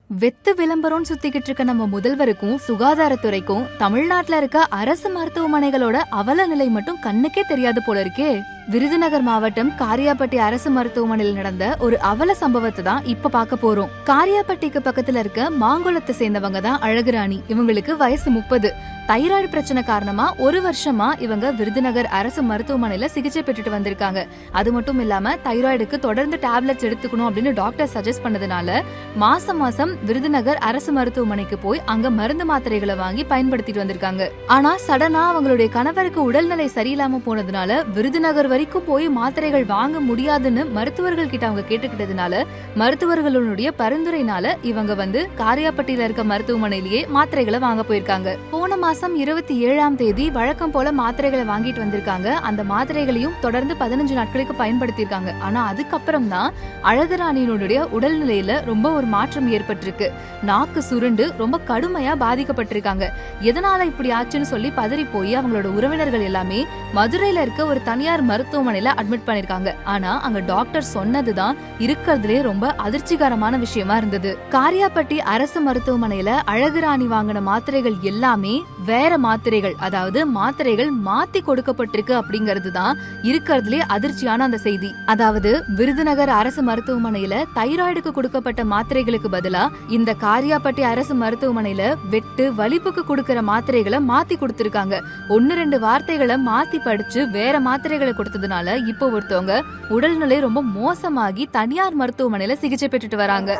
வெத்து விளம்பரம்னு சுத்திக்கிட்டு இருக்க நம்ம முதல்வருக்கும் சுகாதாரத்துறைக்கும் தமிழ்நாட்டுல இருக்க அரசு மருத்துவமனைகளோட அவல நிலை மட்டும் கண்ணுக்கே தெரியாது போல இருக்கே. விருதுநகர் மாவட்டம் காரியாபட்டி அரசு மருத்துவமனையில் நடந்த ஒரு அவல சம்பவத்தை தான் இப்ப பார்க்க போறோம். காரியாபட்டிக்கு பக்கத்துல இருக்க மாங்குளத்தை சேர்ந்தவங்க தான் அழகுராணி. இவங்களுக்கு வயசு 30. தைராய்டு பிரச்சனை காரணமா ஒரு வருஷமா இவங்க விருதுநகர் அரசு மருத்துவமனையில சிகிச்சை பெற்றுட்டு வந்திருக்காங்க. அது மட்டும் இல்லாம தைராய்டுக்கு தொடர்ந்து டேப்லெட்ஸ் எடுத்துக்கணும் அப்படின்னு டாக்டர் சஜஸ்ட் பண்ணதுனால மாசம் மாசம் விருதுநகர் அரசு மருத்துவமனைக்கு போய் அங்க மருந்து மாத்திரைகளை வாங்கி பயன்படுத்திட்டு வந்திருக்காங்க. ஆனா சடனா அவங்களுடைய கணவருக்கு உடல்நிலை சரியில்லாம போனதுனால விருதுநகர் வரைக்கும் போய் மாத்திரைகள் வாங்க முடியாதுன்னு மருத்துவர்கள் கிட்ட அவங்க கேட்டுக்கிட்டதுனால மருத்துவர்களுடைய பரிந்துரைனால இவங்க காரியாபட்டியில இருக்க மருத்துவமனையிலேயே மாத்திரைகளை வாங்க போயிருக்காங்க. போன மாசம் 27ஆம் தேதி வழக்கம் போல மாத்திரைகளை வாங்கிட்டு வந்திருக்காங்க. அந்த மாத்திரைகளையும் தொடர்ந்து 15 நாட்களுக்கு பயன்படுத்திருக்காங்க. ஆனா அதுக்கப்புறம் தான் அழகுராணியினுடைய உடல்நிலையில ரொம்ப ஒரு மாற்றம் ஏற்பட்டிருக்கு. நாக்கு சுருண்டு ரொம்ப கடுமையா பாதிக்கப்பட்டிருக்காங்க. எதனால இப்படி ஆச்சுன்னு சொல்லி பதறி போய் அவங்களோட உறவினர்கள் எல்லாமே மதுரையில இருக்க ஒரு தனியார் மருத்துவமனையில அட்மிட் பண்ணிருக்காங்க. ஆனா அங்க டாக்டர் சொன்னதுதான் இருக்கிறதுலே ரொம்ப அதிர்ச்சிகரமான விஷயமா இருந்தது. காரியாபட்டி அரசு மருத்துவமனையில அழகுராணி வாங்கின மாத்திரைகள் எல்லாமே வேற மாத்திரைகள், அதாவது மாத்திரைகள் மாத்தி கொடுக்கப்பட்டிருக்கு அப்படிங்கிறது தான் இருக்கிறதுலே அதிர்ச்சியான அந்த செய்தி. அதாவது விருதுநகர் அரசு மருத்துவமனையில தைராய்டுக்கு கொடுக்கப்பட்ட மாத்திரைகளுக்கு பதிலா இந்த காரியாபட்டி அரசு மருத்துவமனையில வெட்டு வலிப்புக்கு கொடுக்கிற மாத்திரைகளை மாத்தி கொடுத்திருக்காங்க. 1-2 வார்த்தைகளை மாத்தி படிச்சு வேற மாத்திரைகளை கொடுத்ததுனால இப்போ ஒருத்தவங்க உடல்நிலை ரொம்ப மோசமாகி தனியார் மருத்துவமனையில சிகிச்சை பெற்றுட்டு வராங்க.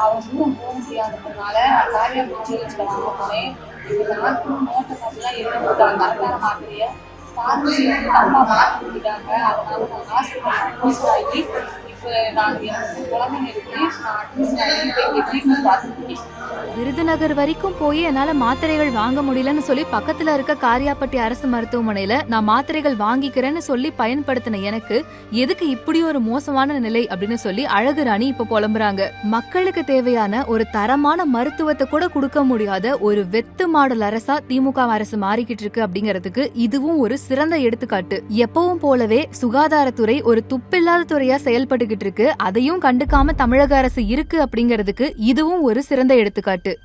அவங்க போக முடியாததுனால காரியாபட்டி சிகிச்சை வாங்க போனேன். டாக்டரும் நோட்டை பார்த்துலாம் எழுதி கொடுத்தாங்க. கரெக்டான மாத்திரையை பார்த்து அம்மா மாற்றி கொடுத்துட்டாங்க. அதனால நான் ஹாஸ்பிட்டல் அட்மிட் ஆகி இப்போ நாங்கள் எனக்கு குழந்தைங்க இருக்கு. நான் அட்மிட் ஆகி இப்போ ட்ரீட்மெண்ட் பார்த்துருக்கேன். விருதுநகர் வரைக்கும் போய் என்னால மாத்திரைகள் வாங்க முடியலன்னு சொல்லி பக்கத்துல இருக்க காரியாபட்டி அரசு மருத்துவமனையில நான் மாத்திரைகள் வாங்கிக்கிறேன்னு சொல்லி பயன்படுத்தின எனக்கு எதுக்கு இப்படி ஒரு மோசமான நிலை அப்படின்னு சொல்லி அழகுராணி இப்ப புலம்புறாங்க. மக்களுக்கு தேவையான ஒரு தரமான மருத்துவத்தை கூட கொடுக்க முடியாத ஒரு வெத்து மாடல் அரசா திமுக அரசு மாறிக்கிட்டு இருக்கு அப்படிங்கிறதுக்கு இதுவும் ஒரு சிறந்த எடுத்துக்காட்டு. எப்பவும் போலவே சுகாதாரத்துறை ஒரு துப்பில்லாத துறையா செயல்பட்டுகிட்டு இருக்கு. அதையும் கண்டுக்காம தமிழக அரசு இருக்கு அப்படிங்கிறதுக்கு இதுவும் ஒரு சிறந்த எடுத்துக்காட்டு.